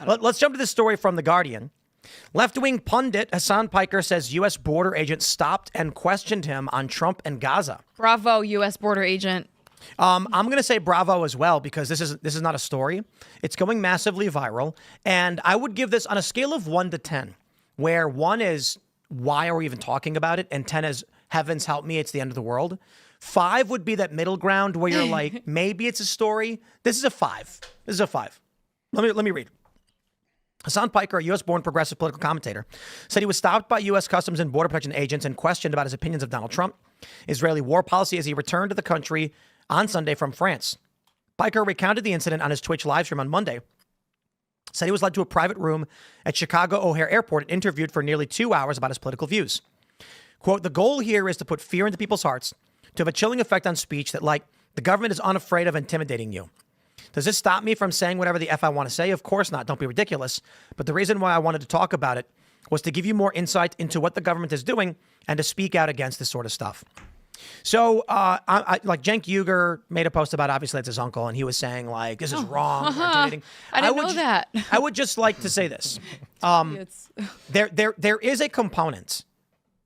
Let's jump to this story from The Guardian. Left-wing pundit Hasan Piker says U.S. border agents stopped and questioned him on Trump and Gaza. Bravo, U.S. border agent. I'm going to say bravo as well, because this is not a story. It's going massively viral. And I would give this on a scale of 1 to 10, where 1 is, why are we even talking about it? And 10 is, heavens help me, it's the end of the world. 5 would be that middle ground where you're like, maybe it's a story. This is a 5. This is a 5. Let me read. Hasan Piker, a U.S.-born progressive political commentator, said he was stopped by U.S. Customs and Border Protection agents and questioned about his opinions of Donald Trump, Israeli war policy, as he returned to the country on Sunday from France. Piker recounted the incident on his Twitch livestream on Monday, said he was led to a private room at Chicago O'Hare Airport and interviewed for nearly 2 hours about his political views. Quote, the goal here is to put fear into people's hearts, to have a chilling effect on speech that, like, the government is unafraid of intimidating you. Does this stop me from saying whatever the F I want to say? Of course not. Don't be ridiculous. But the reason why I wanted to talk about it was to give you more insight into what the government is doing and to speak out against this sort of stuff. So, like Cenk Uygur made a post about, obviously it's his uncle, and he was saying, like, this is wrong. I didn't know that. I would just like to say this. There is a component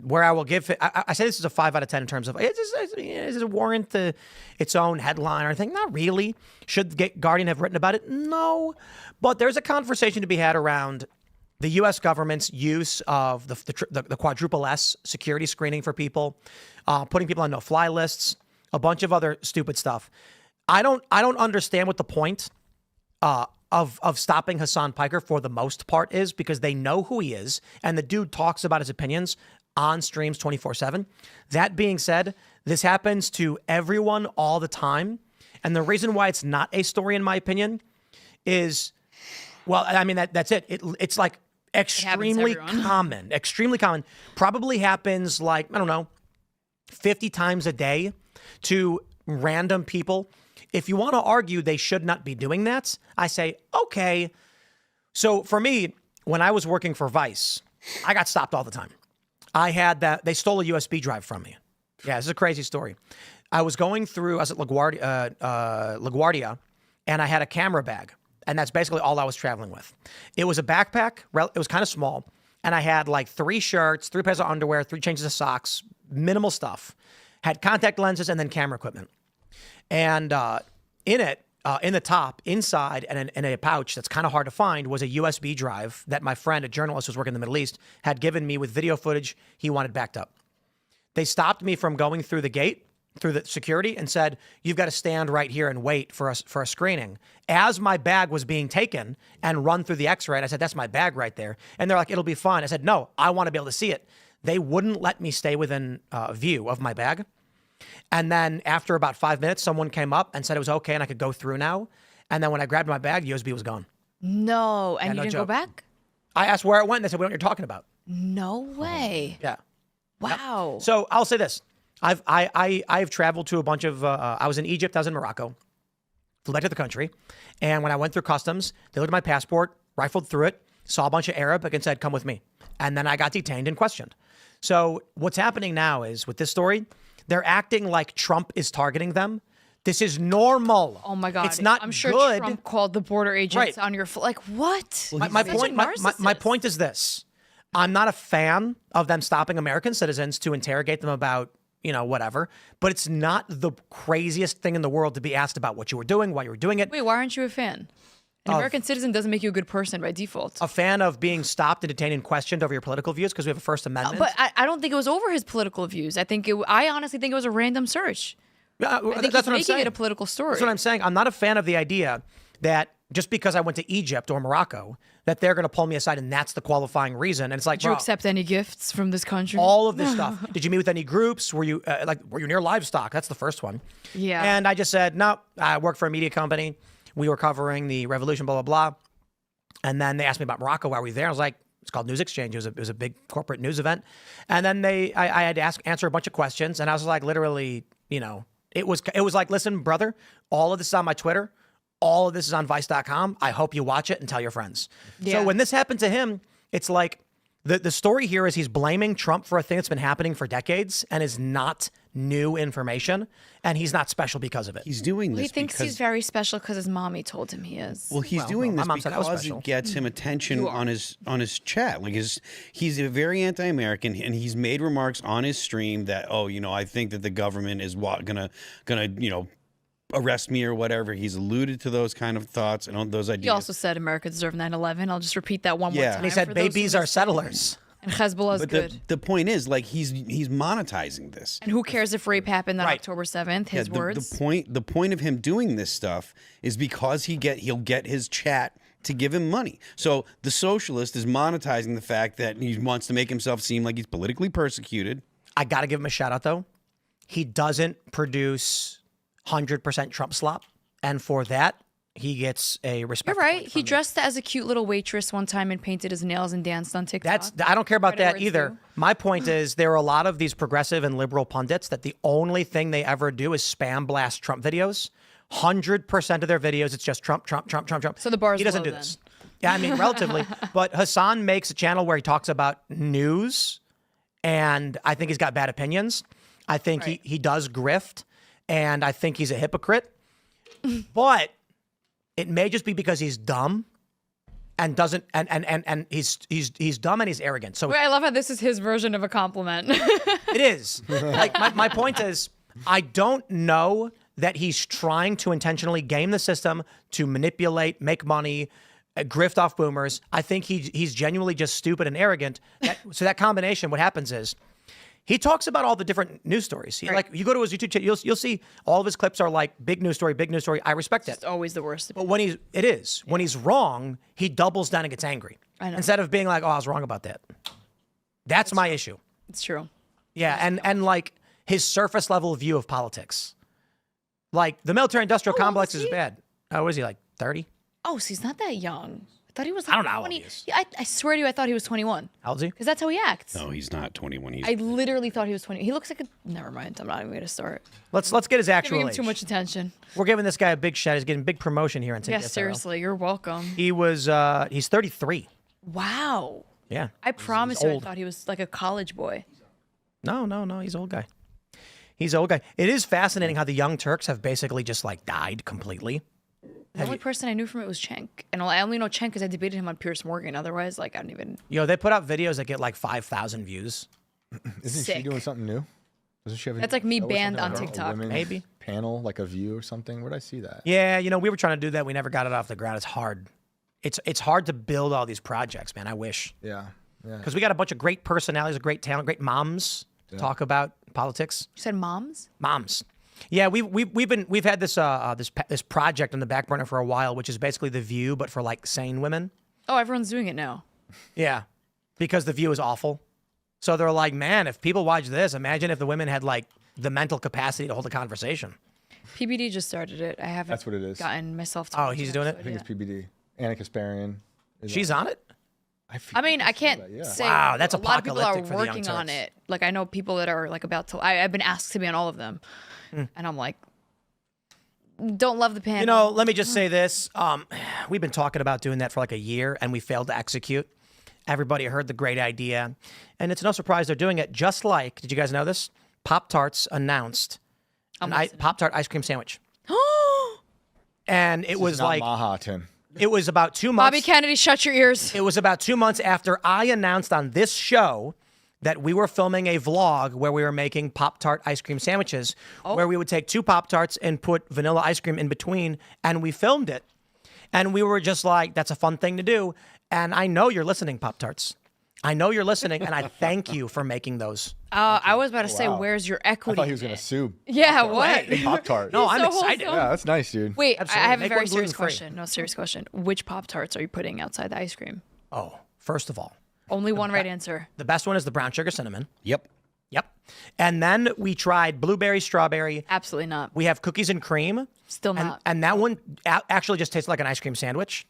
where I will give it, I say this is a 5 out of 10 in terms of, is it warrant its own headline or anything? Not really. Should the Guardian have written about it? No. But there's a conversation to be had around the U.S. government's use of the quadruple S security screening for people, putting people on no-fly lists, a bunch of other stupid stuff. I don't understand what the point of stopping Hasan Piker for the most part is, because they know who he is, and the dude talks about his opinions on streams 24/7. That being said, this happens to everyone all the time, and the reason why it's not a story, in my opinion, is, well, I mean that's it. It's like extremely common. Probably happens, like, I don't know, 50 times a day to random people. If you want to argue they should not be doing that, I say, okay. So for me, when I was working for Vice, I got stopped all the time. I had that, they stole a USB drive from me. Yeah, this is a crazy story. I was going through, I was at LaGuardia, and I had a camera bag. And that's basically all I was traveling with. It was a backpack. It was kind of small. And I had like 3 shirts, 3 pairs of underwear, 3 changes of socks, minimal stuff. Had contact lenses and then camera equipment. And in it, in the top, inside, and in a pouch that's kind of hard to find, was a USB drive that my friend, a journalist who was working in the Middle East, had given me with video footage he wanted backed up. They stopped me from going through the gate, through the security, and said, you've got to stand right here and wait for a screening. As my bag was being taken and run through the x-ray, and I said, that's my bag right there. And they're like, it'll be fine. I said, no, I want to be able to see it. They wouldn't let me stay within view of my bag. And then after about 5 minutes, someone came up and said it was okay and I could go through now. And then when I grabbed my bag, the USB was gone. No. And you didn't go back? I asked where it went. They said, we know what you're talking about. No way. Yeah. Wow. Yep. So I'll say this. I've traveled to a bunch of, I was in Egypt, I was in Morocco, flew back to the country. And when I went through customs, they looked at my passport, rifled through it, saw a bunch of Arabic and said, come with me. And then I got detained and questioned. So what's happening now is, with this story, they're acting like Trump is targeting them. This is normal. Oh my God. It's not I'm sure good. Trump called the border agents on your like, what? Well, my point is this. I'm not a fan of them stopping American citizens to interrogate them about, you know, whatever. But it's not the craziest thing in the world to be asked about what you were doing, why you were doing it. Wait, why aren't you a fan? An American citizen doesn't make you a good person by default. A fan of being stopped and detained and questioned over your political views because we have a First Amendment. But I don't think it was over his political views. I honestly think it was a random search. Yeah, I think that's what I'm making saying. it a political story. That's what I'm saying. I'm not a fan of the idea that just because I went to Egypt or Morocco, that they're going to pull me aside and that's the qualifying reason. And it's like, did you accept any gifts from this country? All of this stuff. Did you meet with any groups? Were you were you near livestock? That's the first one. Yeah. And I just said, no, I work for a media company. We were covering the revolution, blah, blah, blah. And then they asked me about Morocco. Why were we there? I was like, it's called News Exchange. It was a big corporate news event. And then I had to answer a bunch of questions. And I was like, literally, you know, it was like, listen, brother, all of this is on my Twitter. All of this is on Vice.com. I hope you watch it and tell your friends. Yeah. So when this happened to him, it's like, The story here is he's blaming Trump for a thing that's been happening for decades and is not new information, and he's not special because of it. He's doing this He thinks because he's very special because his mommy told him he is. well, he's doing my this mom said I was because special. it gets him attention on his chat. Like he's a very anti-American, and he's made remarks on his stream that I think that the government is gonna arrest me or whatever. He's alluded to those kind of thoughts and those ideas. He also said America deserved 9/11. I'll just repeat that one more Yeah. time. And he said for those who babies are missed it. settlers. And Hezbollah's but good. the point is, like, he's monetizing this. And who cares if rape happened on Right. October 7th? His Yeah, words. The point of him doing this stuff is because he'll get his chat to give him money. So the socialist is monetizing the fact that he wants to make himself seem like he's politically persecuted. I got to give him a shout out, though. He doesn't produce 100% Trump slop. And for that, he gets a respect. You're right. He dressed as a cute little waitress one time and painted his nails and danced on TikTok. I don't care about Credit where that it's either. due. My point is there are a lot of these progressive and liberal pundits that the only thing they ever do is spam blast Trump videos. 100% of their videos, it's just Trump, Trump, Trump, Trump, Trump. So the bar's He doesn't low do then. this. Yeah, I mean, relatively. But Hasan makes a channel where he talks about news, and I think he's got bad opinions. I think Right. he does grift, and I think he's a hypocrite. But it may just be because he's dumb and doesn't and he's dumb and he's arrogant. So Wait, I love how this is his version of a compliment. it is. Like my point is, I don't know that he's trying to intentionally game the system to manipulate, make money, grift off boomers. I think he's genuinely just stupid and arrogant. So that combination, what happens is he talks about all the different news stories. Like you go to his YouTube channel, you'll see all of his clips are like big news story, big news story. I respect that. It's always the worst. But when he's wrong, he doubles down and gets angry. I know. Instead of being like, "Oh, I was wrong about that." That's my issue. It's true. Yeah, and like his surface level view of politics. Like the military industrial How old complex is is he? bad. Oh, is he like 30? Oh, so he's not that young. I thought he was like I don't know how old 20. he is. Yeah, I swear to you, I thought he was 21. How old is he? Because that's how he acts. No, he's not 21. He's I literally thought he was 20. He looks like a. Never mind. I'm not even going to start. Let's get his actual Giving him age. too much attention. We're giving this guy a big shout. He's getting big promotion here in Timcast. Yes, seriously. You're welcome. He's 33. Wow. Yeah. I promise you, I old. thought he was like a college boy. No, he's an old guy. He's an old guy. It is fascinating how the Young Turks have basically just like died completely. The only person I knew from it was Cenk. And I only know Cenk because I debated him on Piers Morgan. Otherwise, like, I don't even. They put out videos that get like 5,000 views. Isn't Sick. she doing something new? Doesn't she have a That's like me show or banned something, on like a TikTok. women's Maybe. panel, like a View or something. Where'd I see that? Yeah, we were trying to do that. We never got it off the ground. It's hard. It's hard to build all these projects, man. I wish. Yeah. Because we got a bunch of great personalities, a great talent, great moms to talk about politics. You said moms? Moms. Yeah, we've had this project on the back burner for a while, which is basically The View, but for like sane women. Oh, everyone's doing it now. Yeah, because The View is awful. So they're like, man, if people watch this, imagine if the women had like the mental capacity to hold a conversation. PBD just started it. I haven't That's what it is. gotten myself to Oh, watch he's an doing it? episode I think yet. it's PBD. Anna Kasparian. is She's on it. I mean, I can't yeah. say. Wow, that's a lot of people are apocalyptic for the Young working on Turks. it. Like I know people that are like about to. I've been asked to be on all of them, and I'm like, don't love the panel. Let me just say this. We've been talking about doing that for like a year, and we failed to execute. Everybody heard the great idea, and it's no surprise they're doing it. Just like, did you guys know this? Pop-Tarts announced an Pop-Tart ice cream sandwich, and it was not like Maha, Tim. it was about 2 months. Bobby Kennedy, shut your ears. It was about 2 months after I announced on this show that we were filming a vlog where we were making Pop-Tart ice cream sandwiches, where we would take 2 Pop-Tarts and put vanilla ice cream in between, and we filmed it. And we were just like, that's a fun thing to do. And I know you're listening, Pop-Tarts. I know you're listening, and I thank you for making those. I was about to say, wow. where's your I equity? thought he was in going it? to sue Yeah, what? Pop Tart. No, I'm so excited. wholesome. Yeah, that's nice, dude. Wait, I Absolutely. have a Make very one serious gluten-free. question. No, serious question. Which Pop Tarts are you putting outside the ice cream? Oh, first of all, Only one right answer. the best one is the brown sugar cinnamon. Yep. Yep. And then we tried blueberry, strawberry. Absolutely not. We have cookies and cream. Still not. And that one actually just tastes like an ice cream sandwich.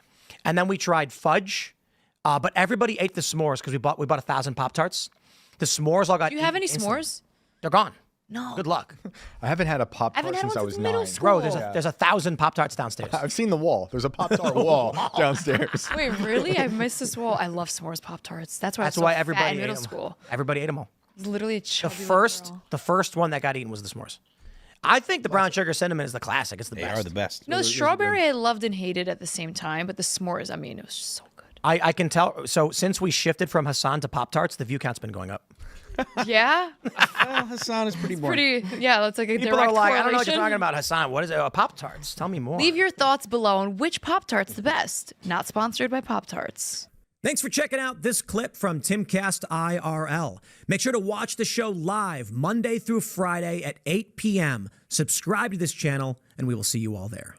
And then we tried fudge, but everybody ate the s'mores because we bought 1,000 Pop-Tarts. The s'mores all got Do you have any eaten instantly. s'mores? They're gone. No. Good luck. I haven't had a Pop I haven't Tart had since one I was since middle 9. school. Bro, there's 1,000 Pop-Tarts downstairs. I've seen the wall. There's a Pop Tart wall downstairs. Wait, really? I missed this wall. I love s'mores Pop-Tarts. That's why I was That's so why fat everybody in middle ate them. school. Everybody ate them all. I was literally a The chubby first one that got eaten was the s'mores. I think the brown sugar cinnamon is the classic. It's the They best. are the best. No, the strawberry I loved and hated at the same time, but the s'mores, I mean, it was just so good. I can tell. So since we shifted from Hasan to Pop-Tarts, the view count's been going up. Yeah, Well, Hasan is pretty boring. pretty. Yeah, that's like a People direct are like, I don't know what you're correlation. talking about, Hasan. What is it? Pop-Tarts. Tell me more. Leave your thoughts below on which Pop-Tart's the best. Not sponsored by Pop-Tarts. Thanks for checking out this clip from Timcast IRL. Make sure to watch the show live Monday through Friday at 8 p.m. Subscribe to this channel, and we will see you all there.